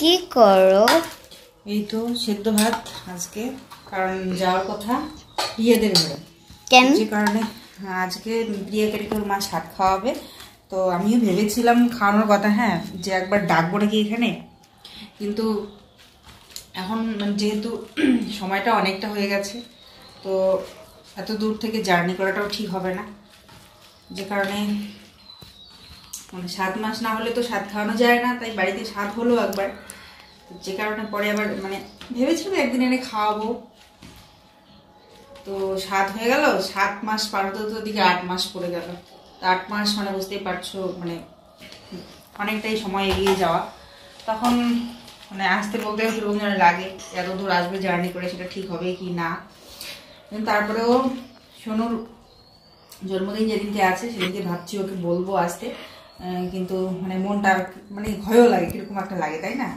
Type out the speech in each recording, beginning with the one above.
কি করো? এই তো সেদ্ধ ভাত আজকে, কারণ যাওয়ার কথা প্রিয়াদের ঘরে। কেন? যে কারণে আজকে প্রিয়াকে একটু মাছ ভাত খাওয়াবে। তো আমিও ভেবেছিলাম খাওয়ানোর কথা, হ্যাঁ, যে একবার ডাকবো নাকি এখানে, কিন্তু এখন যেহেতু সময়টা অনেকটা হয়ে গেছে, তো এত দূর থেকে জার্নি করাটাও ঠিক হবে না। যে কারণে মানে 7 মাস না হলে তো স্বাদ খাওয়ানো যায় না, তাই বাড়িতে স্বাদ হলো একবার। যে কারণে পরে আবার মানে ভেবেছিলাম একদিন এনে খাওয়াবো, তো স্বাদ হয়ে গেল। 7 মাস পার হতে হতে ওদিকে 8 মাস পড়ে গেল। 8 মাস মানে বুঝতেই পারছো, মানে অনেকটাই সময় এগিয়ে যাওয়া। তখন মানে আসতে বলতে সেরকম যেন লাগে এত দূর আসবে জার্নি করে, সেটা ঠিক হবে কি না। কিন্তু তারপরেও সোনুর জন্মদিন যেদিনকে আছে সেদিনকে ভাবছি ওকে বলবো আসতে, কিন্তু মানে মনটা মানে ভয়ও লাগে, কিরকম একটা লাগে, তাই না?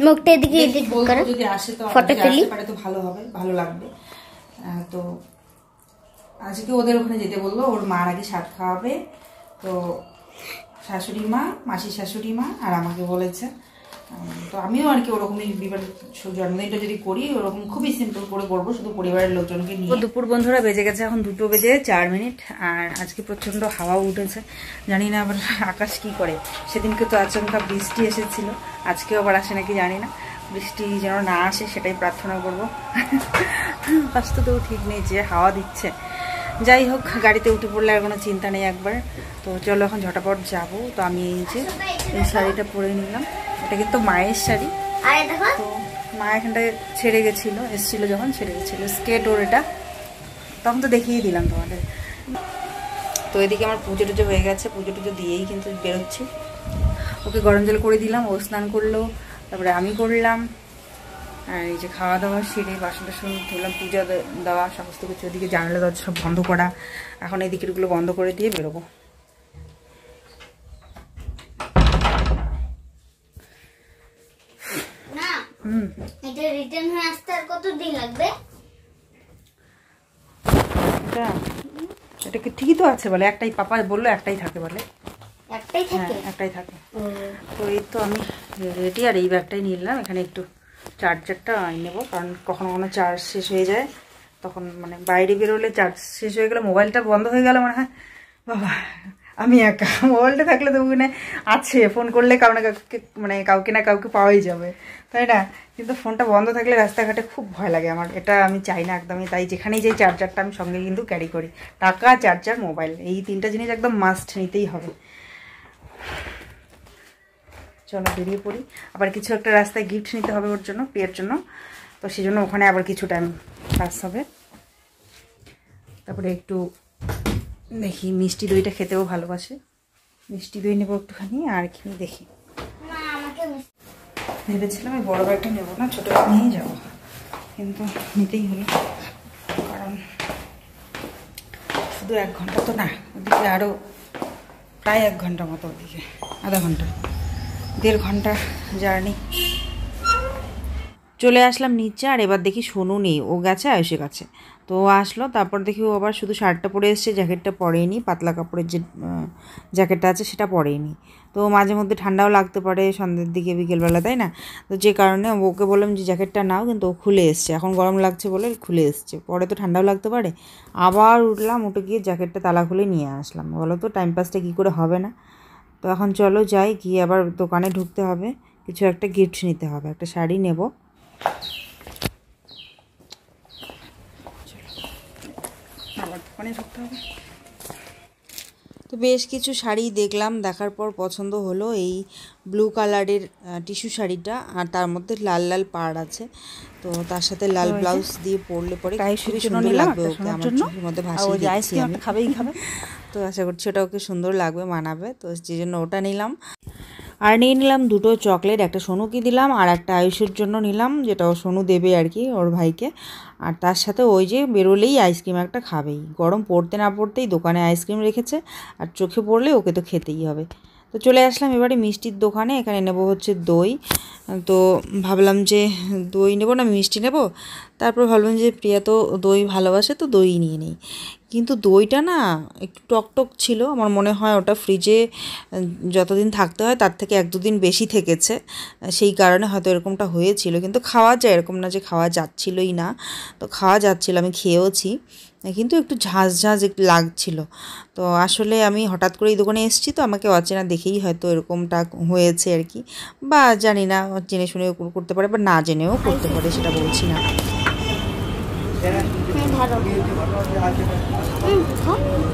মুখটা এদিকে এদিক করো, যদি আসে তো ফটো তুলি, আসতে পারে তো ভালো হবে, ভালো লাগবে। তো আজকে ওদের ওখানে যেতে বলবো, ওর মার আগে স্বাদ খাওয়াবে। তো শাশুড়ি মা, মাসির শাশুড়ি মা আর আমাকে বলেছে। তো আমিও আর কি ওরকমই জন্মদিনটা যদি করি ওরকম খুবই সিম্পল করে করবো, শুধু পরিবারের লোকজনকে নিয়ে। দুপুর বন্ধুরা বেজে গেছে এখন 2:04, আর আজকে প্রচণ্ড হাওয়াও উঠেছে। জানি না আবার আকাশ কি করে। সেদিনকে তো আচমকা বৃষ্টি এসেছিল, আজকেও আবার আসে নাকি জানি না। বৃষ্টি যেন না আসে সেটাই প্রার্থনা করবো। বাস্তবেও ঠিক নেই যে হাওয়া দিচ্ছে। যাই হোক, গাড়িতে উঠে পড়লে আর কোনো চিন্তা নেই একবার। তো চলো এখন ঝটাপট যাবো। তো আমি এই যে এই শাড়িটা পরে নিলাম, এটা কিন্তু মায়ের শাড়ি। তো মা এখানটায় ছেড়ে গেছিলো, এসেছিলো যখন ছেড়ে গেছিলো স্কেট ওর, এটা তখন তো দেখিয়ে দিলাম তোমাদের। তো এদিকে আমার পুজো টুজো হয়ে গেছে, পুজো টুজো দিয়েই কিন্তু বেরোচ্ছি। ওকে গরম জল করে দিলাম, ও স্নান করলো, তারপরে আমি করলাম। আর এই যে খাওয়া দাওয়া সেরে বাসন টাসন ধুলাম, পূজা দেওয়া সমস্ত কিছু। ওদিকে জানালা দরজা সব বন্ধ করা, এখন এই দিকেরগুলো বন্ধ করে দিয়ে বেরোবো। এটা রিটার্ন হয়ে আসতে আর কতদিন লাগবে? এটা কি ঠিকই তো আছে বলে, একটাই পাপা বললো একটাই থাকে বলে। একটাই থাকে? হ্যাঁ, একটাই থাকে। তো এই তো আমি রেডি, আর এই ব্যাগটাই নিলাম। এখানে একটু চার্জারটা নেবো, কারণ কখনো কখনো চার্জ শেষ হয়ে যায়, তখন মানে বাইরে বেরোলে চার্জ শেষ হয়ে গেলে, মোবাইলটা বন্ধ হয়ে গেলে মনে হয় বাবা আমি একা। মোবাইলটা থাকলে তো ওখানে আছে, ফোন করলে কারো না কাউকে মানে কাউকে না কাউকে পাওয়াই যাবে, তাই না? কিন্তু ফোনটা বন্ধ থাকলে রাস্তাঘাটে খুব ভয় লাগে আমার, এটা আমি চাই না একদমই। তাই যেখানেই যাই চার্জারটা আমি সঙ্গে কিন্তু ক্যারি করি। টাকা, চার্জার, মোবাইল, এই 3টা জিনিস একদম মাস্ট নিতেই হবে। চলো বেরিয়ে পড়ি। আবার কিছু একটা রাস্তায় গিফট নিতে হবে ওর জন্য, প্রিয়ের জন্য। তো সেই জন্য ওখানে আবার কিছু টাইম পাস হবে। তারপরে একটু দেখি, মিষ্টি দইটা খেতেও ভালোবাসে, মিষ্টি দই নেবো একটুখানি। আর কি দেখি, ভেবেছিলাম আমি বড় ব্যাগটা নেবো না, ছোটো ব্যাগ নিয়েই যাবো, কিন্তু নিতেই হলো। কারণ শুধু 1 ঘন্টা তো না, ওদিকে আরও প্রায় 1 ঘন্টা মতো, ওদিকে আধা ঘন্টা, 1.5 ঘন্টা জার্নি। চলে আসলাম নিচে, আর এবার দেখি সোনু নেই, ও গেছে আয়ুষের কাছে। তো ও আসলো, তারপর দেখি ও আবার শুধু শার্টটা পরে এসছে, জ্যাকেটটা পরেইনি, পাতলা কাপড়ের যে জ্যাকেটটা আছে সেটা পরেইনি। তো মাঝে মধ্যে ঠান্ডাও লাগতে পারে সন্ধ্যের দিকে, বিকেলবেলা, তাই না? তো যে কারণে ওকে বললাম যে জ্যাকেটটা নাও, কিন্তু ও খুলে এসছে, এখন গরম লাগছে বলে খুলে এসছে, পরে তো ঠান্ডাও লাগতে পারে। আবার উঠলাম, উঠে গিয়ে জ্যাকেটটা তালা খুলে নিয়ে আসলাম। বলো তো টাইম পাসটা কী করে হবে না? তো এখন চলো যাই, গিয়ে আবার দোকানে ঢুকতে হবে, কিছু একটা গিফট নিতে হবে, একটা শাড়ি নেব। আবার দোকানে ঢুকতে হবে। তো বেশ কিছু শাড়ি দেখলাম, দেখার পর পছন্দ হলো এই ব্লু কালারের টিস্যু শাড়িটা, আর তার মধ্যে লাল লাল পাড় আছে। তো তার সাথে লাল ব্লাউজ দিয়ে পরলে পরে খুবই সুন্দর লাগবে ওকে, আমার চোখের মধ্যে ভাসিয়ে দিচ্ছি আমি। তো আশা করছি ওটা ওকে সুন্দর লাগবে, মানাবে। তো সেই জন্য ওটা নিলাম। আর নিয়ে নিলাম 2টো চকলেট, একটা সোনুকে দিলাম আর একটা আয়ুষের জন্য নিলাম, যেটা ও সোনু দেবে আর কি ওর ভাইকে। আর তার সাথে ওই যে বেরোলেই আইসক্রিম একটা খাবেই, গরম পড়তে না পড়তেই দোকানে আইসক্রিম রেখেছে, আর চোখে পড়লে ওকে তো খেতেই হবে। তো চলে আসলাম এবারে মিষ্টির দোকানে, এখানে নেব হচ্ছে দই। তো ভাবলাম যে দই নেব না মিষ্টি নেব, তারপর ভাবলাম যে প্রিয়া তো দই ভালোবাসে, তো দই নিয়ে নেই। কিন্তু দইটা না একটু টকটক ছিল, আমার মনে হয় ওটা ফ্রিজে যতদিন থাকতে হয় তার থেকে 1-2 দিন বেশি থেকেছে, সেই কারণে হয়তো এরকমটা হয়েছিল। কিন্তু খাওয়া যায়, এরকম না যে খাওয়া যাচ্ছিলই না, তো খাওয়া যাচ্ছিল, আমি খেয়েওছি, কিন্তু একটু ঝাঁঝ ঝাঁঝ একটু লাগছিল। তো আসলে আমি হঠাৎ করে এই দোকানে এসেছি, তো আমাকে অচেনা দেখেই হয়তো এরকমটা হয়েছে আর কি, বা জানি না, জেনে শুনেও করতে পারে বা না জেনেও করতে পারে, সেটা বলছি না।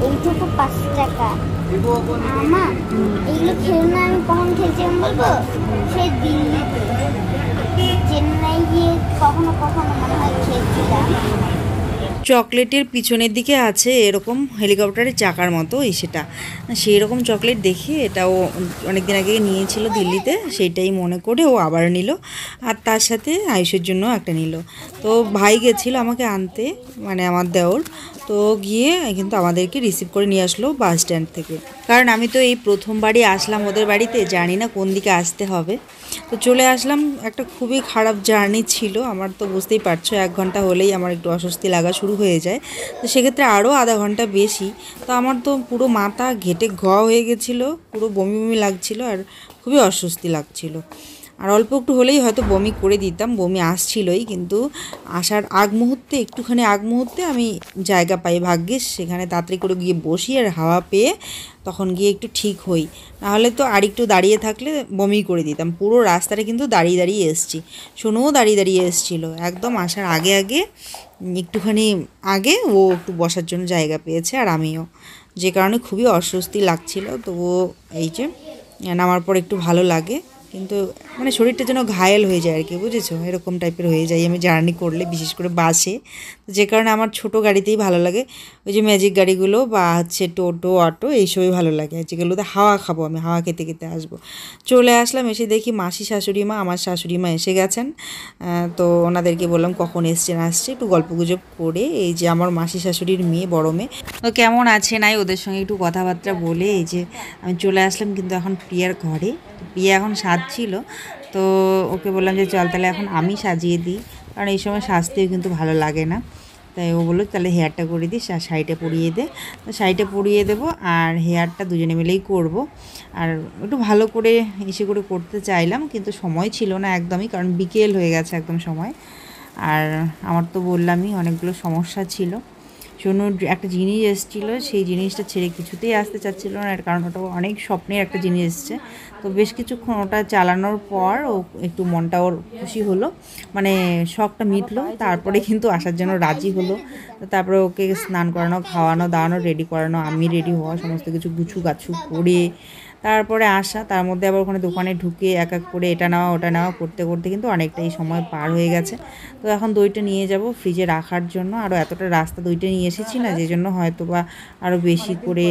এইটুকু 5 টাকা আমা, এগুলো খেলনা আমি কখন খেলছি আমি বলবো, সেই দিল্লিতে চেন্নাই গিয়ে কখনো কখনো মনে হয় খেলছিলাম। চকলেটের পিছনের দিকে আছে এরকম হেলিকপ্টারের চাকার মতো, সেটা সেই রকম চকলেট দেখে এটাও অনেক দিন আগে নিয়েছিল দিল্লিতে, সেইটাই মনে করে ও আবার নিল, আর তার সাথে আয়ুষের জন্য একটা নিল। তো ভাই গেছিল আমাকে আনতে, মানে আমার দেওর, তো গিয়ে কিন্তু আমাদেরকে রিসিভ করে নিয়ে আসলো বাস স্ট্যান্ড থেকে। কারণ আমি তো এই প্রথমবারই আসলাম ওদের বাড়িতে, জানি না কোন দিকে আসতে হবে, তো চলে আসলাম। একটা খুবই খারাপ জার্নি ছিল আমার, তো বুঝতেই পারছো 1 ঘন্টা হলেই আমার একটু অস্বস্তি লাগা শুরু হয়ে যায়, তো সেক্ষেত্রে আরও আধা ঘন্টা বেশি। তো আমার তো পুরো মাথা ঘেটে হয়ে গেছিলো, পুরো বমি বমি লাগছিল আর খুবই অস্বস্তি লাগছিল। আর অল্প একটু হলেই হয়তো বমি করে দিতাম, বমি আসছিলই, কিন্তু আসার আগ মুহূর্তে, একটুখানি আগ মুহূর্তে আমি জায়গা পাই ভাগ্যিস, সেখানে তাড়াতাড়ি করে গিয়ে বসি আর হাওয়া পেয়ে তখন গিয়ে একটু ঠিক হই, নাহলে তো আর একটু দাঁড়িয়ে থাকলে বমি করে দিতাম। পুরো রাস্তাটা কিন্তু দাঁড়িয়ে দাঁড়িয়ে এসছি, সোনুও দাঁড়িয়ে দাঁড়িয়ে এসেছিল, একদম আসার আগে আগে একটুখানি আগে ও একটু বসার জন্য জায়গা পেয়েছে, আর আমিও, যে কারণে খুবই অস্বস্তি লাগছিল। তো ও এই যে নামার পর একটু ভালো লাগে, কিন্তু মানে শরীরটা যেন ঘায়েল হয়ে যায় আর কি, বুঝেছো, এরকম টাইপের হয়ে যায় আমি জার্নি করলে, বিশেষ করে বাসে, যে কারণে আমার ছোট গাড়িতেই ভালো লাগে, ওই যে ম্যাজিক গাড়িগুলো বা হচ্ছে টোটো অটো এইসবই ভালো লাগে, যেগুলোতে হাওয়া খাবো, আমি হাওয়া খেতে খেতে আসবো। চলে আসলাম, এসে দেখি মাসি শাশুড়ি মা, আমার শাশুড়ি মা এসে গেছেন। তো ওনাদেরকে বললাম কখন এসছেন, আসছে, একটু গল্পগুজব করে, এই যে আমার মাসি শাশুড়ির মেয়ে, বড় মেয়ে, তো কেমন আছে নাই ওদের সঙ্গে একটু কথাবার্তা বলে এই যে আমি চলে আসলাম কিন্তু এখন প্রিয়ার ঘরে। প্রিয়া এখন সাজছিল, তো ওকে বললাম যে চল তাহলে এখন আমি সাজিয়ে দিই, কারণ এই সময় সাজতেও কিন্তু ভালো লাগে না। তাই ও বললো তাহলে হেয়ারটা করে দিস আর শাড়িটা পরিয়ে দে, তো শাড়িটা পরিয়ে দেবো আর হেয়ারটা দুজনে মিলেই করব। আর একটু ভালো করে এসে করে করতে চাইলাম, কিন্তু সময় ছিল না একদমই, কারণ বিকেল হয়ে গেছে একদম সময়। আর আমার তো বললামই অনেকগুলো সমস্যা ছিল। সোনুর একটা জিনিস এসেছিলো, সেই জিনিসটা ছেড়ে কিছুতেই আসতে চাচ্ছিল না, এর কারণ ওটা অনেক স্বপ্নের একটা জিনিস এসছে। তো বেশ কিছুক্ষণ ওটা চালানোর পর ও একটু মনটা ওর খুশি হলো, মানে শখটা মিটলো, তারপরে কিন্তু আসার জন্য রাজি হলো। তো তারপরে ওকে স্নান করানো, খাওয়ানো দাওয়ানো, রেডি করানো, আমি রেডি হওয়া, সমস্ত কিছু গুছু গাছু করে তারপরে আসা, তার মধ্যে আবার ওখানে দোকানে ঢুকে এক এক করে এটা নেওয়া ওটা নেওয়া করতে করতে কিন্তু অনেকটাই সময় পার হয়ে গেছে। তো এখন দইটা নিয়ে যাব ফ্রিজে রাখার জন্য, আরও এতটা রাস্তা দইটা নিয়ে এসেছি না, যে জন্য হয়তো বা আরও বেশি করে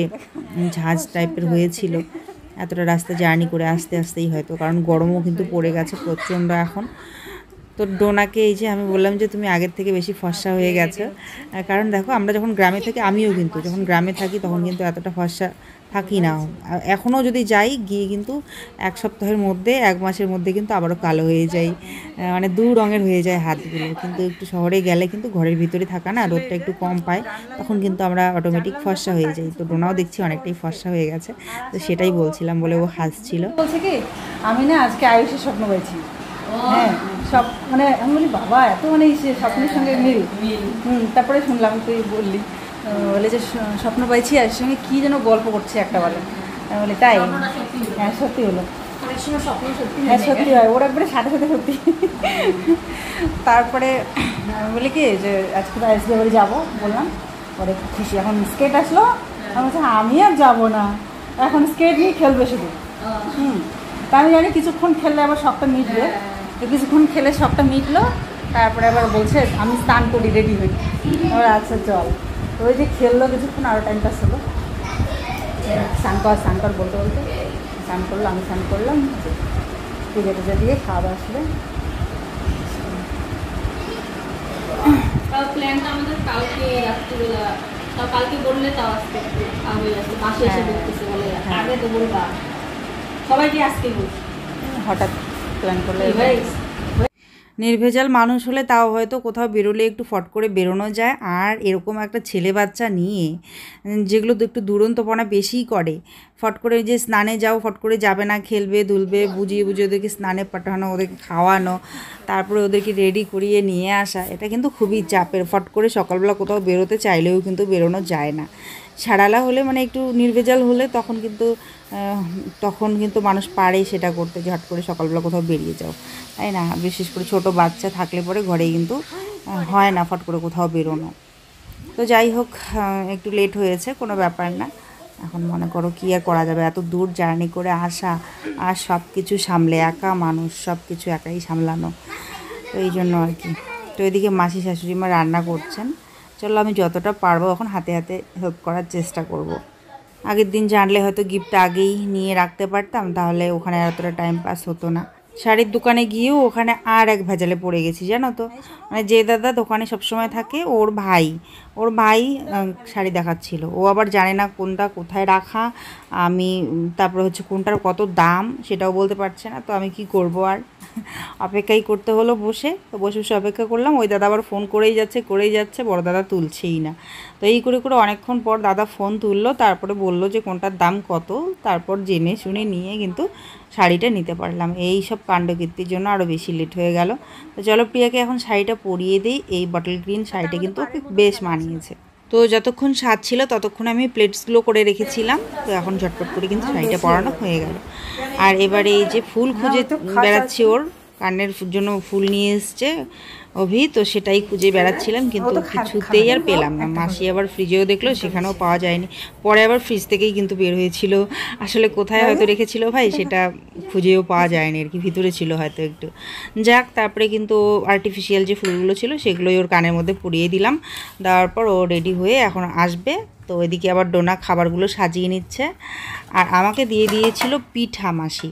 ঝাঁঝ টাইপের হয়েছিল, এতটা রাস্তা জার্নি করে আসতে আসতেই হয়তো, কারণ গরমও কিন্তু পড়ে গেছে প্রচণ্ড এখন। তো ডোনাকে এই যে আমি বললাম যে তুমি আগের থেকে বেশি ফর্সা হয়ে গেছো, কারণ দেখো আমরা যখন গ্রামে থাকি, আমিও কিন্তু যখন গ্রামে থাকি তখন কিন্তু এতটা ফর্সা থাকি না, এখনও যদি যাই গিয়ে কিন্তু 1 সপ্তাহের মধ্যে 1 মাসের মধ্যে কিন্তু আবারও কালো হয়ে যাই, মানে 2 রঙের হয়ে যায় হাতগুলো। কিন্তু একটু শহরে গেলে কিন্তু ঘরের ভিতরে থাকা না, রোদটা একটু কম পায়, তখন কিন্তু আমরা অটোমেটিক ফর্সা হয়ে যাই। তো ডোনাও দেখছি অনেকটাই ফর্সা হয়ে গেছে, তো সেটাই বলছিলাম বলে ও হাসছিল। বলছে কি আমি না আজকে আয়ুষের স্বপ্ন পেয়েছি, হ্যাঁ সব মানে আমি বলি বাবা এত মানে স্বপ্নের সঙ্গে মিল। তারপরে শুনলাম তুই বললি, বলে যে স্বপ্ন পাইছি আর সঙ্গে কী যেন গল্প করছে একটা, বলে আমি বলি তাই, হ্যাঁ সত্যি হলো, হ্যাঁ সত্যি হয়, ওর একবারে সাথে সাথে সত্যি। তারপরে আমি বলি কি যে আজকে তো আজকে বাড়ি যাবো বললাম, পরে খুশি, এখন স্কেট আসলো, আমি বলছি আমি আর যাবো না, এখন স্কেট নিয়ে খেলবে শুধু। তা আমি জানি কিছুক্ষণ খেললে আবার শখটা মিটবে, তো কিছুক্ষণ খেলে শখটা মিটলো, তারপরে আবার বলছে আমি স্নান করি রেডি হই, আবার আচ্ছা চল। তো ওই যে খেললো কিছুক্ষণ, আরও টাইম পাস হলো, স্নান কর বলতে বলতে স্নান করলো, আমি স্নান করলাম, পুজো টুজো দিয়ে খাওয়া দাওয়া আসলে। প্ল্যানটা আমাদের কালকে রাত্রিবেলা, কালকে বললে তাও আজকে বাসে এসে বলতেছে, বলে আগে তো বলবা সবাইকে আজকে বলছি, হঠাৎ প্ল্যান করলে। নির্ভেজাল মানুষ হলে তাও হয়তো কোথাও বেরোলে একটু ফট করে বেরোনো যায়। আর এরকম একটা ছেলে বাচ্চা নিয়ে যেগুলো একটু দুরন্তপনা বেশিই করে, ফট করে যে স্নানে যাও, ফট করে যাবে না, খেলবে দুলবে, বুঝিয়ে ওদেরকে স্নানে পাঠানো, ওদেরকে খাওয়ানো, তারপরে ওদেরকে রেডি করিয়ে নিয়ে আসা, এটা কিন্তু খুবই চাপের। ফট করে সকালবেলা কোথাও বেরোতে চাইলেও কিন্তু বেরোনো যায় না। ছাড়ালা হলে মানে একটু নির্ভেজাল হলে তখন কিন্তু মানুষ পারে সেটা করতে, যে হট করে সকালবেলা কোথাও বেরিয়ে যাও, তাই না? বিশেষ করে ছোট বাচ্চা থাকলে পরে ঘরেই কিন্তু হয় না ফট করে কোথাও বেরোনো। তো যাই হোক, একটু লেট হয়েছে, কোনো ব্যাপার না। এখন মনে করো কী আর করা যাবে, এত দূর জার্নি করে আসা আর সব কিছু সামলে, একা মানুষ, সব কিছু একাই সামলানো, তো এই জন্য আর কি। তো এদিকে মাসি শাশুড়ি মা রান্না করছেন। চলো আমি যতটা পারবো এখন হাতে হাতে হেল্প করার চেষ্টা করব। আগের দিন জানলে হয়তো গিফটটা আগেই নিয়ে রাখতে পারতাম, তাহলে ওখানে এতটা টাইম পাস হতো না। শাড়ির দোকানে গিয়েও ওখানে আর এক ভেজালে পড়ে গেছি, জানো তো। মানে যে দাদা দোকানে সবসময় থাকে, ওর ভাই শাড়ি দেখাচ্ছিল। ও আবার জানে না কোনটা কোথায় রাখা, তারপরে হচ্ছে কোনটার কত দাম সেটাও বলতে পারছে না। তো আমি কি করব, আর অপেক্ষাই করতে হলো বসে অপেক্ষা করলাম। ওই দাদা আবার ফোন করেই যাচ্ছে, বড় দাদা তুলছেই না। তো এই করে অনেকক্ষণ পর দাদা ফোন তুললো, তারপরে বলল যে কোনটার দাম কত, তারপর জেনে শুনে নিয়ে কিন্তু শাড়িটা নিতে পারলাম। এই সব কাণ্ডকীর্তির জন্য আরও বেশি লেট হয়ে গেল। তো চলো প্রিয়াকে এখন শাড়িটা পরিয়ে দিই। এই বটল গ্রিন শাড়িটা কিন্তু ওকে বেশ মানিয়েছে। তো যতক্ষণ স্বাদ ছিল ততক্ষণ আমি প্লেটসগুলো করে রেখেছিলাম। তো এখন ঝটপট করে কিন্তু শাড়িটা পরানো হয়ে গেল। আর এবারে এই যে ফুল খুঁজে বেড়াচ্ছি, ওর কানের জন্য ফুল নিয়ে এসছে অভি, তো সেটাই খুঁজে বেড়াচ্ছিলাম, কিন্তু কিছুতেই আর পেলাম না। মাসি আবার ফ্রিজেও দেখলো, সেখানেও পাওয়া যায়নি। পরে আবার ফ্রিজ থেকেই কিন্তু বের হয়েছিল। আসলে কোথায় হয়তো রেখেছিল ভাই, সেটা খুঁজেও পাওয়া যায়নি আর কি, ভিতরে ছিল হয়তো একটু। যাক, তারপরে কিন্তু আর্টিফিশিয়াল যে ফুলগুলো ছিল সেগুলোই ওর কানের মধ্যে পরিয়ে দিলাম। দেওয়ার পর ও রেডি হয়ে এখন আসবে। তো এদিকে আবার ডোনা খাবারগুলো সাজিয়ে নিচ্ছে। আর আমাকে দিয়ে দিয়েছিল পিঠা মাসি,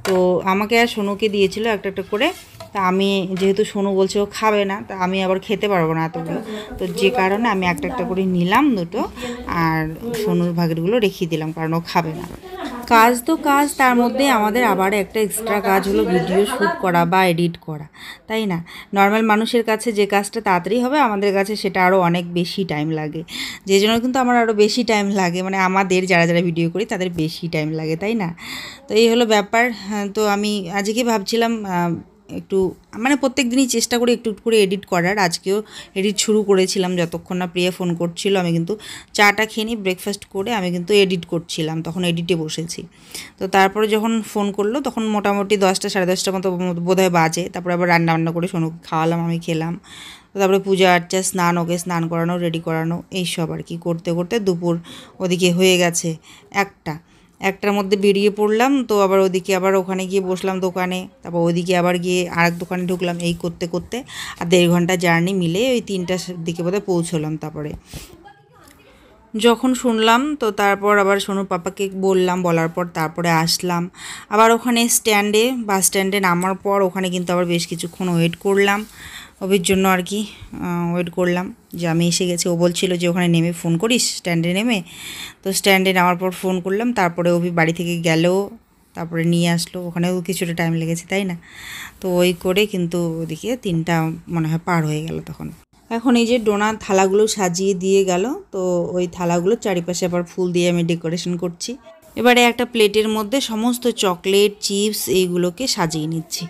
তো আমাকে আর সোনুকে দিয়েছিল একটা একটা করে। তা আমি যেহেতু সোনু বলছে ও খাবে না, তা আমি আবার খেতে পারবো না এতগুলো, তো যে কারণে আমি একটা একটা করে নিলাম দুটো, আর সোনুর ভাগেরগুলো রেখে দিলাম, কারণ ও খাবে না। কাজ তো কাজ, তার মধ্যে আমাদের আবার একটা এক্সট্রা কাজ হলো ভিডিও শ্যুট করা বা এডিট করা, তাই না? নর্মাল মানুষের কাছে যে কাজটা তাড়াতাড়ি হবে, আমাদের কাছে সেটা আরও অনেক বেশি টাইম লাগে। যে জন্য কিন্তু আমার আরও বেশি টাইম লাগে, মানে আমাদের যারা ভিডিও করি তাদের বেশি টাইম লাগে, তাই না? তো এই হলো ব্যাপার। তো আমি আজকে ভাবছিলাম একটু, মানে প্রত্যেক দিনই চেষ্টা করি একটু একটু করে এডিট করার। আজকেও এডিট শুরু করেছিলাম, যতক্ষণ না প্রিয়া ফোন করছিল। আমি কিন্তু চাটা খেয়ে নিই, ব্রেকফাস্ট করে আমি কিন্তু এডিট করছিলাম, তখন এডিটে বসেছি। তো তারপরে যখন ফোন করলো তখন মোটামুটি 10টা সাড়ে 10টার মতো বোধহয় বাজে। তারপরে আবার রান্না করে সোনুকে খাওয়ালাম, আমি খেলাম। তো তারপরে পূজা আর্চা, ওকে স্নান করানো, রেডি করানো, এইসব আর কি করতে করতে দুপুর ওদিকে হয়ে গেছে 1টার মধ্যে বেরিয়ে পড়লাম। তো আবার ওদিকে আবার ওখানে গিয়ে বসলাম দোকানে, তারপর ওদিকে আবার গিয়ে আরেক দোকানে ঢুকলাম। এই করতে করতে আর 1.5 ঘন্টা জার্নি মিলে ওই 3টার দিকে বোধহয় পৌঁছলাম। তারপরে যখন শুনলাম, তো তারপর আবার সোনুর পাপাকে বললাম, বলার পর তারপরে আসলাম আবার ওখানে বাস স্ট্যান্ডে নামার পর ওখানে কিন্তু আবার বেশ কিছুক্ষণ ওয়েট করলাম অভির জন্য আর কি। ওয়েট করলাম যে আমি এসে গেছি। ও বলছিল যে ওখানে নেমে ফোন করিস, স্ট্যান্ডে নেমে। তো স্ট্যান্ডে নামার পর ফোন করলাম, তারপরে অভি বাড়ি থেকে গেল, তারপরে নিয়ে আসলো। ওখানেও কিছুটা টাইম লেগেছে, তাই না? তো ওই করে কিন্তু ওদিকে 3টা মনে হয় পার হয়ে গেল তখন। এখন এই যে ডোনার থালাগুলো সাজিয়ে দিয়ে গেল, তো ওই থালাগুলো চারিপাশে আবার ফুল দিয়ে আমি ডেকোরেশন করছি। এবারে একটা প্লেটের মধ্যে সমস্ত চকলেট, চিপস এইগুলোকে সাজিয়ে নিচ্ছি।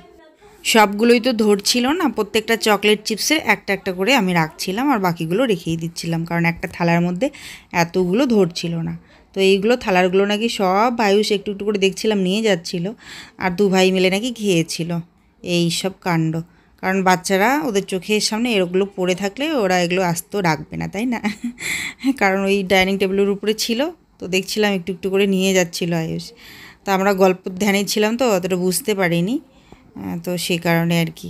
সবগুলোই তো ধরছিল না, প্রত্যেকটা চকলেট চিপসের একটা একটা করে আমি রাখছিলাম, আর বাকিগুলো রেখেই দিচ্ছিলাম, কারণ একটা থালার মধ্যে এতগুলো ধরছিল না। তো এইগুলো থালারগুলো নাকি সব আয়ুষ একটু একটু করে দেখছিলাম নিয়ে যাচ্ছিল, আর 2 ভাই মিলে নাকি খেয়েছিল। এই সব কাণ্ড, কারণ বাচ্চারা ওদের চোখের সামনে এগুলো পড়ে থাকলে ওরা এগুলো আস্ত রাখবে না, তাই না? কারণ ওই ডাইনিং টেবিলের উপরে ছিল, তো দেখছিলাম একটু একটু করে নিয়ে যাচ্ছিল আয়ুষ। তো আমরা গল্প ধ্যানে ছিলাম, তো অতটা বুঝতে পারিনি, তো সে কারণে আর কি।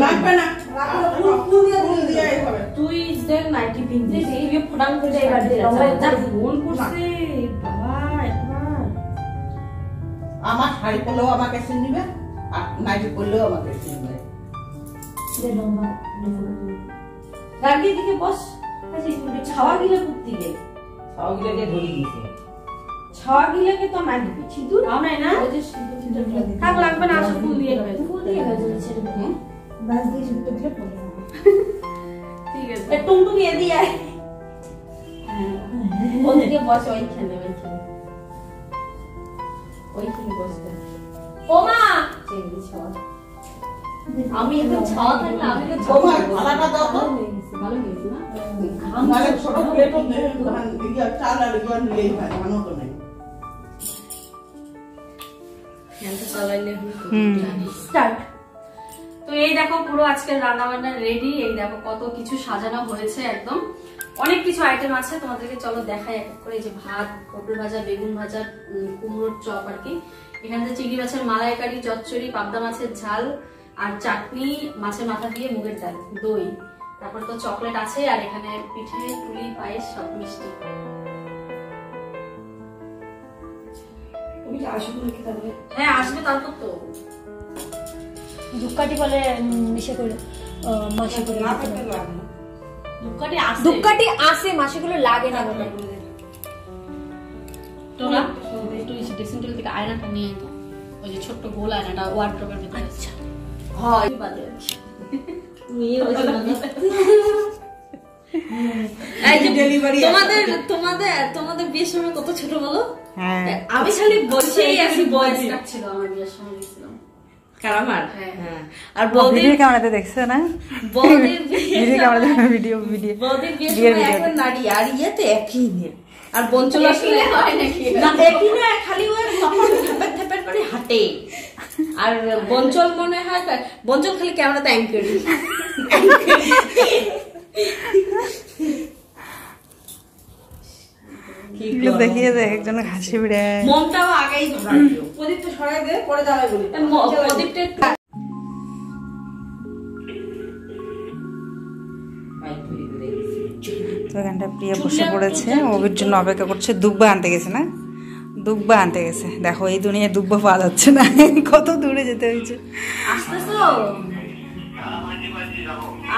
লাগবে না, ফুল দিয়ে নাইটি পিনতে এই ফটাং করে এবার যা ফোন করছে বাবা একবার আমার শাড়ি পরলেও আমাকে চিনবে আর নাইটি পরলেও আমাকে চিনবে গাড়ি দিকে বস ছাওয়া গিলে করতে গে ছাওয়া গিলাকে ধরে দিয়েছে ছাওয়া গিলাকে তো নাই দিবি সিঁদুর নাই না ওই যে সিঁদুর থাক লাগবে না আসলে ফুল দিয়ে হবে ফুল দিয়ে হবে ছেড়ে দে বাস দিয়ে সিঁদুর দিলে পড়ে ঠিক আছে একটু নিয়ে দিয়ে আয় ওদিকে বস ওইখানে বস ও মা চেঙ্গি ছাওয়া আমি একদম ছাওয়া থাকলে আমি তো তোমার ভাড়াটা দাও তো ভালো হয়েছে না মানে ছোট প্লেটও নেই চাল আর গিয়ে নিলেই হয় আমারও তো নেই স্টার্ট। তো এই দেখো পুরো আজকের রান্না বান্না রেডি। এই দেখো কত কিছু সাজানো হয়েছে, একদম অনেক কিছু আইটেম আছে, তোমাদেরকে চলো দেখাই এক এক করে। এই যে ভাত, পটল ভাজা, বেগুন ভাজা, কুমড়োর চপ আর কি, এখানে যে চিংড়ি মাছের মালাইকারি, চচ্চড়ি, পাবদা মাছের ঝাল আর চাটনি, মাছের মাথা দিয়ে মুগের ডাল, দই, তারপর তো চকলেট আছে, আর এখানে পিঠে, পুলি, পায়েস, সব মিষ্টি। হ্যাঁ আসবে, তারপর তো ধূপকাঠি বলে মিশে করে মাসে করে ধূপকাঠি আসে মাসে করে লাগে না বলে তোরা একটু ড্রেসিং টেবিল থেকে আয়নাটা নিয়ে আয়, ওই যে ছোট্ট গোল আয়নাটা ওয়ার্ড্রোবের ভিতরে। আচ্ছা হয় বাদে তোমাদের বিয়ের সময় কত ছোট বলো? আমি খালি বসেই আছি, বয়স কাটছিল আমার বিয়ের সময় দেখছিলাম কারামার। হ্যাঁ আর বৌদির ক্যামেরাতে দেখছো না? বৌদির ভিডিও ক্যামেরাতে ভিডিও বৌদির বিয়ের সময় এখন নারী আর ইয়েতে একই নিয়ে আর বঞ্চল আসলে হয় নাকি না, একই না, খালি ওই তখন থেপের থেপের করে হাঁটে। আর বঞ্চল মনে হয় বঞ্চল খালি ক্যামেরাতে অ্যাঙ্করি দেখিয়ে দে একজনের হাসি বিড়ে মনটাও আগেই ধরাই দিও। প্রদীপটা সরাই দে, পরে জ্বালাই বলি। প্রদীপটা তো এখানটা প্রিয়া বসে পড়েছে, ওর জন্য অপেক্ষা করছে। দুব্বা আনতে গেছে না? দুব্বা আনতে গেছে। দেখো এই দুনিয়ায় দুব্বা পাওয়া যাচ্ছে না, কত দূরে যেতে হয়েছে। আসতেছো?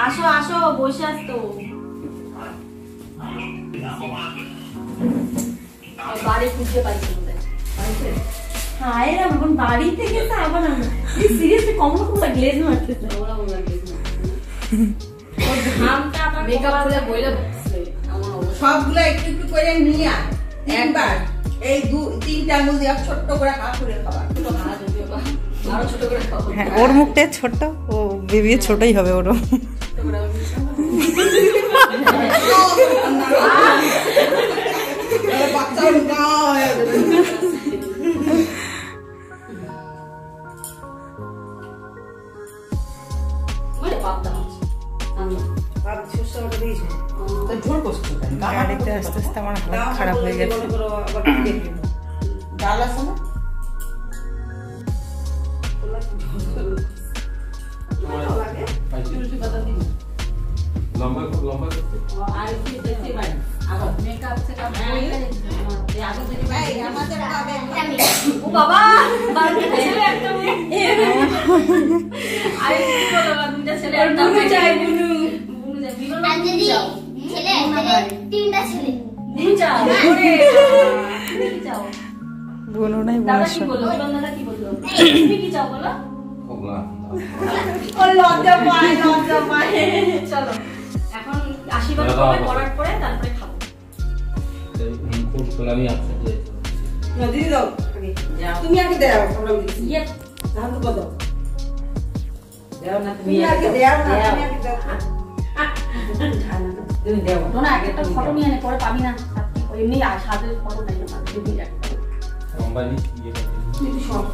আসো আসো, বসে আসতো বাড়ি খুঁজতে পাইছি বাড়ি থেকে আবার সিরিয়াসলি কম রকম গ্লেজ মারতেছে সবগুলো একটু একটু করে নিয়ে আয় একবার। এই 2-3টা আঙুল দিয়ে ছোট্ট করে হাত করে খাবার। আরো ছোট করে খাবো। হ্যাঁ ওর মুখটা ছোট, ও বেবি ছোটই হবে ওরও। বাচ্চার গা হয়ে যাবে। গাড়িতে আস্তে আস্তে আমার হাত খারাপ হয়ে গেছে। ডাল আছে না? বোনো নাই বোনের চলো এখন আশীর্বাদ করবে, করার পরে তারপরে খাবো। তুমি আগে দাও, ইয়ে তুমি আগে দাও না, তুমি দাও। না একটা ফটো নিয়ে আনে, পরে পাবি না। এমনি সাজের ফটো নাই না, দিবি একটা সব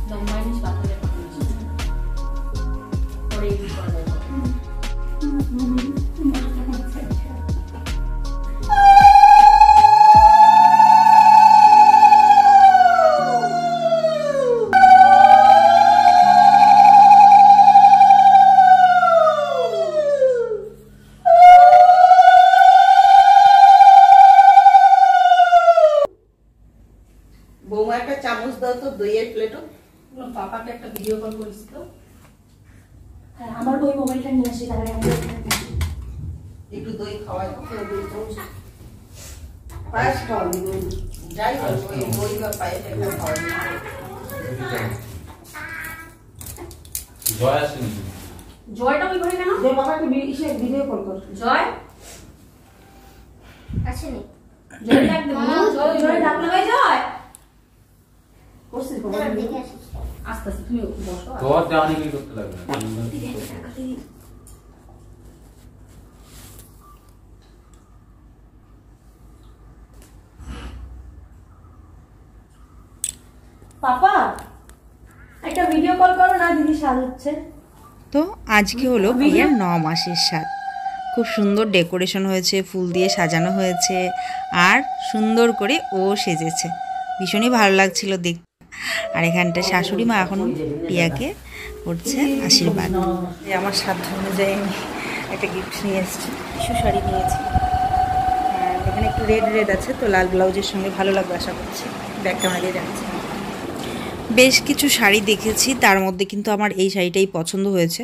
লম্বা জিনিস বাতালে পরে এই করা যাবে। পাপাকে একটা ভিডিও কল করিস তো। হ্যাঁ, আমার ওই মোবাইলটা নিয়ে আসি তাহলে আমি একটু দই খাওয়াই, পায়েস খাওয়াবি, দই যাই হোক, ওই দই বা পায়েস একটা খাওয়াবি। জয় আসেনি? জয়টা ওই ঘরে কেন? যে বাবাকে ভিডিও কল কর। জয় আসেনি। জয় ডাকবে, জয় ডাকলে ভাই জয়। করছিস দাঁড়া, দেখে আসিস। আস্তে আস্তে তুমি বসো। তোর জানি কি করতে লাগবে না। পাপা একটা ভিডিও কল করো না, দিদি সাজাচ্ছে। তো আজকে হলো প্রিয়ার 9 মাসের স্বাদ। খুব সুন্দর ডেকোরেশন হয়েছে, ফুল দিয়ে সাজানো হয়েছে, আর সুন্দর করে ও সেজেছে, ভীষণই ভালো লাগছিল দেখতে। আর এখানটা শাশুড়ি মা এখন প্রিয়াকে করছে আশীর্বাদ। আমার সাধ্য অনুযায়ী আমি একটা গিফট নিয়ে এসেছি, টিস্যু শাড়ি নিয়েছি। আর এখানে একটু রেড রেড আছে, তো লাল ব্লাউজের সঙ্গে ভালো লাগবে আশা করছি। ব্যাক ক্যামেরা দিয়ে যাচ্ছে। বেশ কিছু শাড়ি দেখেছি, তার মধ্যে কিন্তু আমার এই শাড়িটাই পছন্দ হয়েছে।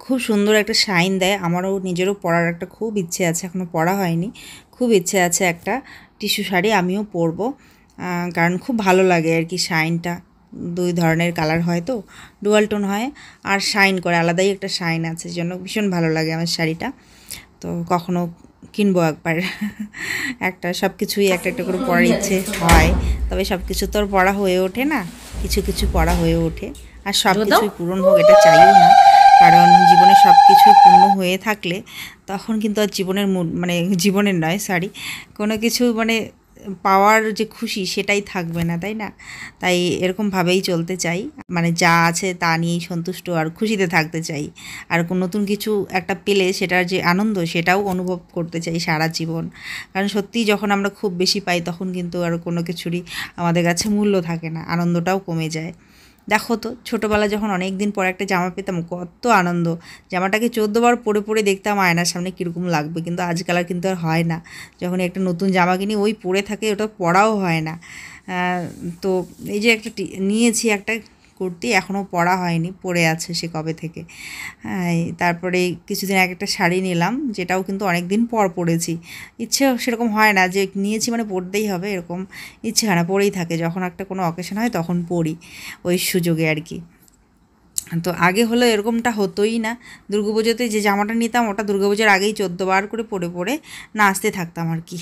খুব সুন্দর একটা শাইন দেয়, আমারও নিজেরও পরার একটা খুব ইচ্ছে আছে, এখনও পরা হয়নি। খুব ইচ্ছে আছে একটা টিস্যু শাড়ি আমিও পরবো, কারণ খুব ভালো লাগে আর কি শাইনটা। 2 ধরনের কালার হয়, তো ডুয়াল টোন হয় আর শাইন করে, আলাদাই একটা শাইন আছে, জন্য ভীষণ ভালো লাগে আমার শাড়িটা। তো কখনো কিনবো একবার একটা। সব কিছুই একটা একটা করে পরার ইচ্ছে হয়, তবে সব কিছু তো আর পরা হয়ে ওঠে না, কিছু কিছু পরা হয়ে ওঠে। আর সব কিছুই পূরণ হোক এটা চাইও না, কারণ জীবনে সব কিছুই পূর্ণ হয়ে থাকলে তখন কিন্তু আর জীবনের মানে জীবনের নয় সরি, কোনো কিছু মানে পাওয়ার যে খুশি সেটাই থাকবে না, তাই না? তাই এরকমভাবেই চলতে চাই, মানে যা আছে তা নিয়েই সন্তুষ্ট আর খুশিতে থাকতে চাই। আর নতুন কিছু একটা পেলে সেটার যে আনন্দ সেটাও অনুভব করতে চাই সারা জীবন। কারণ সত্যিই যখন আমরা খুব বেশি পাই তখন কিন্তু আর কোনো কিছুরই আমাদের কাছে মূল্য থাকে না, আনন্দটাও কমে যায়। দেখো তো ছোটোবেলায় যখন অনেক দিন পর একটা জামা পেতাম কত আনন্দ, জামাটাকে 14 বার পরে পরে দেখতাম আয়নার সামনে কীরকম লাগবে, কিন্তু আজকাল আর কিন্তু আর হয় না। যখন একটা নতুন জামা কিনি ওই পরে থাকে, ওটা পরাও হয় না। তো এই যে একটা নিয়েছি একটা কুর্তি, এখনও পরা হয়নি, পরে আছে সে কবে থেকে। তারপরে কিছুদিন আগে একটা শাড়ি নিলাম, যেটাও কিন্তু অনেক দিন পর পরেছি। ইচ্ছে সেরকম হয় না যে নিয়েছি মানে পরতেই হবে, এরকম ইচ্ছে হয় না, পরেই থাকে। যখন একটা কোনো অকেশন হয় তখন পরি, ওই সুযোগে আর কি। তো আগে হলো এরকমটা হতোই না। দুর্গাপুজোতে যে জামাটা নিতাম ওটা দুর্গাপুজোর আগেই 14 বার করে পরে পরে নাচতে থাকতাম আর কি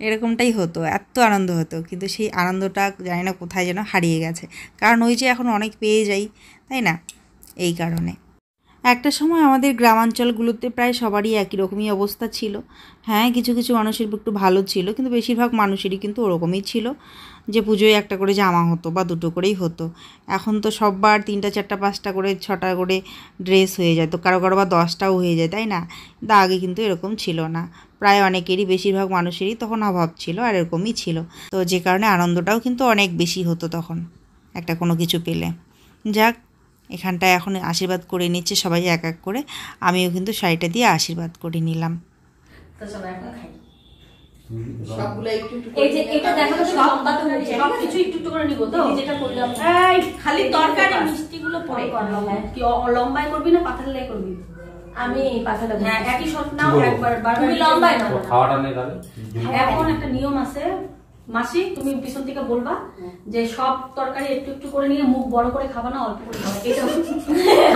এরকমটাই হতো, এত আনন্দ হতো। কিন্তু সেই আনন্দটা জানি না কোথায় যেন হারিয়ে গেছে, কারণ ওই যে এখন অনেক পেয়ে যাই, তাই না? এই কারণে একটা সময় আমাদের গ্রামাঞ্চলগুলোতে প্রায় সবারই একই রকমই অবস্থা ছিল। হ্যাঁ, কিছু কিছু মানুষের একটু ভালো ছিল, কিন্তু বেশিরভাগ মানুষেরই কিন্তু ওরকমই ছিল যে পুজোয় একটা করে জামা হতো বা 2টো করেই হতো। এখন তো সববার 3টা 4টা 5টা করে 6টা করে ড্রেস হয়ে যায়, তো কারো কারো বা 10টাও হয়ে যায়, তাই না? কিন্তু আগে কিন্তু এরকম ছিল না, প্রায় অনেকেরই বেশিরভাগ মানুষেরই তখন অভাব ছিল আর এরকমই ছিল। তো যে কারণে আনন্দটাও কিন্তু অনেক বেশি হতো তখন একটা কোনো কিছু পেলে। যাক, এখানটায় এখন আশীর্বাদ করে নিচ্ছে সবাই এক এক করে, আমিও কিন্তু শাড়িটা দিয়ে আশীর্বাদ করে নিলাম। তো চলো এখন খাই। সবগুলো একটু একটু এই যে এটা দেখো তো সব লম্বা তো হয়েছে, সব কিছু একটু একটু করে নিব তো। দিদি যেটা করলাম এই খালি তরকারি মিষ্টিগুলো পরে করলাম, কি লম্বাই করবি না পাতলাই করবি? আমি পাখাটা হ্যাঁ, একই শট নাও, কি বলবো? একবার তুমি লম্বাই নাও। তো খাওয়াটা নেই তাহলে? এখন একটা নিয়ম আছে মাসি, তুমি পিছন থেকে বলবা যে সব তরকারি একটু একটু করে নিয়ে মুখ বড় করে খাবা না, অল্প করে খাবা। এটা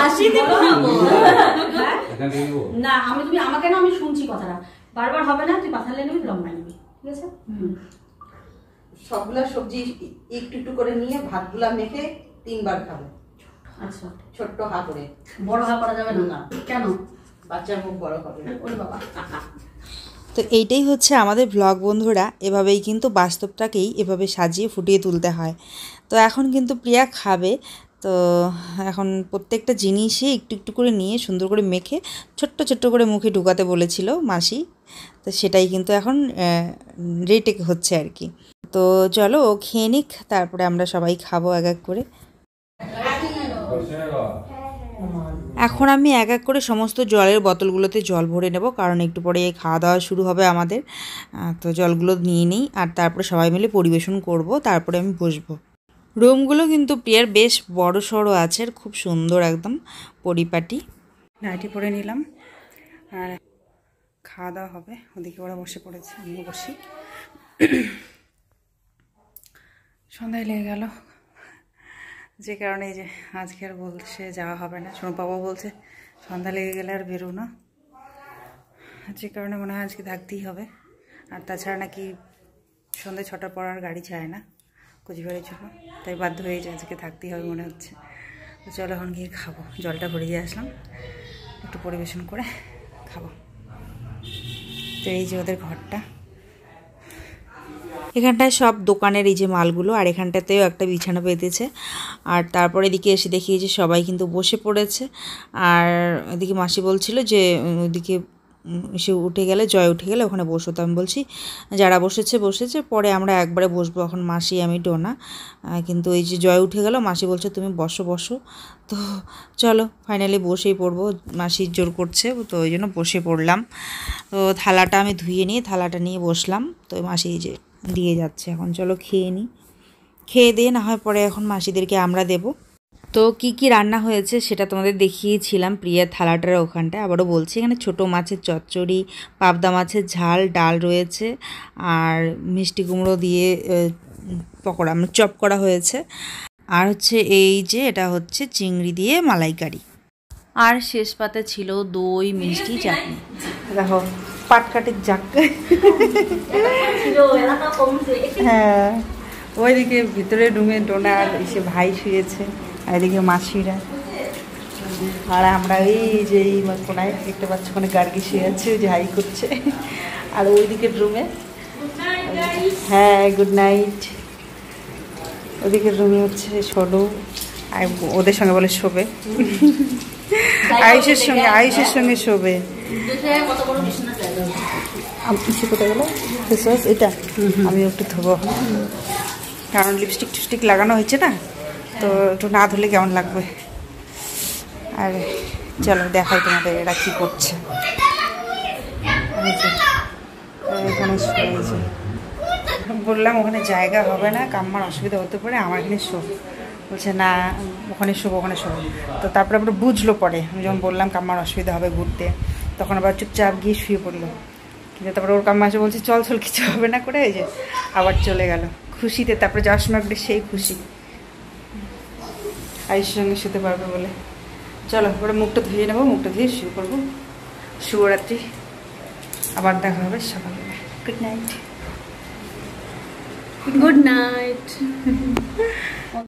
হাসি দেবো খাবো। হ্যাঁ? এখান থেকে নিবো? না, তুমি আমাকে না, আমি শুনছি কথাটা, বারবার হবে না, তুই পাথালে নিবি, লম্বা নিবি, ঠিক আছে? সবগুলা সবজি একটু একটু করে নিয়ে ভাতগুলা মেখে 3 বার খাবো। আচ্ছা, ছোট্ট হা করে, বড় হা করা যাবে না? কেন? বাচ্চার মুখ বড় হবে। ওরে বাবা। তো এইটাই হচ্ছে আমাদের ব্লগ বন্ধুরা, এভাবেই কিন্তু বাস্তবটাকেই এভাবে সাজিয়ে ফুটিয়ে তুলতে হয়। তো এখন কিন্তু প্রিয়া খাবে, তো এখন প্রত্যেকটা জিনিসই একটু একটু করে নিয়ে সুন্দর করে মেখে ছোট্ট ছোট্ট করে মুখে ঢুকাতে বলেছিল মাসি, তো সেটাই কিন্তু এখন রেটে হচ্ছে আর কি। তো চলো ও খেয়ে নিক, তারপরে আমরা সবাই খাবো এক এক করে। এখন আমি এক এক করে সমস্ত জলের বোতলগুলোতে জল ভরে নেব, কারণ একটু পরে খাওয়া দাওয়া শুরু হবে আমাদের। তো জলগুলো নিয়ে নিই, আর তারপরে সবাই মিলে পরিবেশন করব, তারপরে আমি বসবো। রুমগুলো কিন্তু প্রিয়ার বেশ বড় সড়ো আছে, আর খুব সুন্দর একদম পরিপাটি। নাইটি পরে নিলাম আর খাওয়া দাওয়া হবে। ওদিকে ওরা বসে পড়েছে, আমিও বসি। সন্ধ্যায় লেগে গেল, যে কারণে এই যে আজকে আর বলছে যাওয়া হবে না। সোনু বাবা বলছে সন্ধ্যা লেগে গেলে আর বেরো না, যে কারণে মনে হয় আজকে থাকতেই হবে। আর তাছাড়া নাকি সন্ধ্যে 6টার পর আর গাড়ি যায় না কোচবিহারের জন্য, তাই বাধ্য হয়ে যায় আজকে থাকতেই হবে মনে হচ্ছে। তো চলো এখন গিয়ে খাবো, জলটা ভরে দিয়ে আসলাম, একটু পরিবেশন করে খাবো। তো এই যে ওদের ঘরটা, এখানটায় সব দোকানের এই যে মালগুলো, আর এখানটাতেও একটা বিছানা পেতেছে। আর তারপরে এদিকে এসে দেখি যে সবাই কিন্তু বসে পড়েছে। আর এদিকে মাসি বলছিল যে ওদিকে সে উঠে গেলে, জয় উঠে গেলে ওখানে বসো। তো আমি বলছি যারা বসেছে পরে আমরা একবারে বসবো, এখন মাসি আমি ডোনা। কিন্তু এই যে জয় উঠে গেল, মাসি বলছে তুমি বসো। তো চলো ফাইনালি বসেই পড়বো, মাসি জোর করছে, তো ওই জন্য বসে পড়লাম। তো থালাটা আমি ধুয়ে নিয়ে থালাটা নিয়ে বসলাম। তো মাসি যে দিয়ে যাচ্ছে, এখন চলো খেয়ে নিই, খেয়ে দিয়ে না হয় পরে এখন মাসিদেরকে আমরা দেব। তো কি রান্না হয়েছে সেটা তোমাদের দেখিয়েছিলাম প্রিয়ার থালাটার ওখানটায়। আবারও বলছি, এখানে ছোটো মাছের চচ্চড়ি, পাবদা মাছের ঝাল, ডাল রয়েছে, আর মিষ্টি কুমড়ো দিয়ে পকোড়া মানে চপ করা হয়েছে। আর হচ্ছে এই যে এটা হচ্ছে চিংড়ি দিয়ে মালাইকারি। আর শেষ পাতে ছিল দই, মিষ্টি, চাটনি। দেখো পাটকাঠির জাক। হ্যাঁ, ওইদিকে ভিতরে রুমে ডোনা আর এসে ভাই শুয়েছে, আর এদিকে মাসিরা। আর আমরা এই যে এই কোনায় দেখতে পাচ্ছি, ওখানে গার্গি শুয়ে আছে, ওই যে হাই করছে। আর ওইদিকের রুমে, হ্যাঁ গুড নাইট, ওদিকের রুমে হচ্ছে সোনু, আর ওদের সঙ্গে বলে শোবে, আয়ুষের সঙ্গে শোবে। কোথায় গেল এটা, আমি একটু ধোবো কারণ লিপস্টিক টিপস্টিক লাগানো হয়েছে না, তো একটু না ধুলে কেমন লাগবে। আর চলো দেখাই তোমাদের এরা কী করছে। এখানে বললাম ওখানে জায়গা হবে না, কাম্মার অসুবিধা হতে পারে, আমার এখানে শোব। বলছে না ওখানে শোবো। তো তারপরে আবার বুঝলো পরে, আমি যখন বললাম কাম্মার অসুবিধা হবে ঘুরতে, তখন আবার চুপচাপ গিয়ে শুয়ে পড়লো। কিন্তু তারপরে ওর কাম্মা এসে বলছে চল কিছু হবে না করে, এই যে আবার চলে গেল খুশিতে। তারপরে যাওয়ার সময় একটা সেই খুশি আয়ুষের সঙ্গে শুতে পারবে বলে। চলো ওরা মুখটা ধুয়ে নেবো, মুখটা ধুয়ে শুয়ে পড়বো। শুভরাত্রি, আবার দেখা হবে সকালবেলা। Good night. Good night.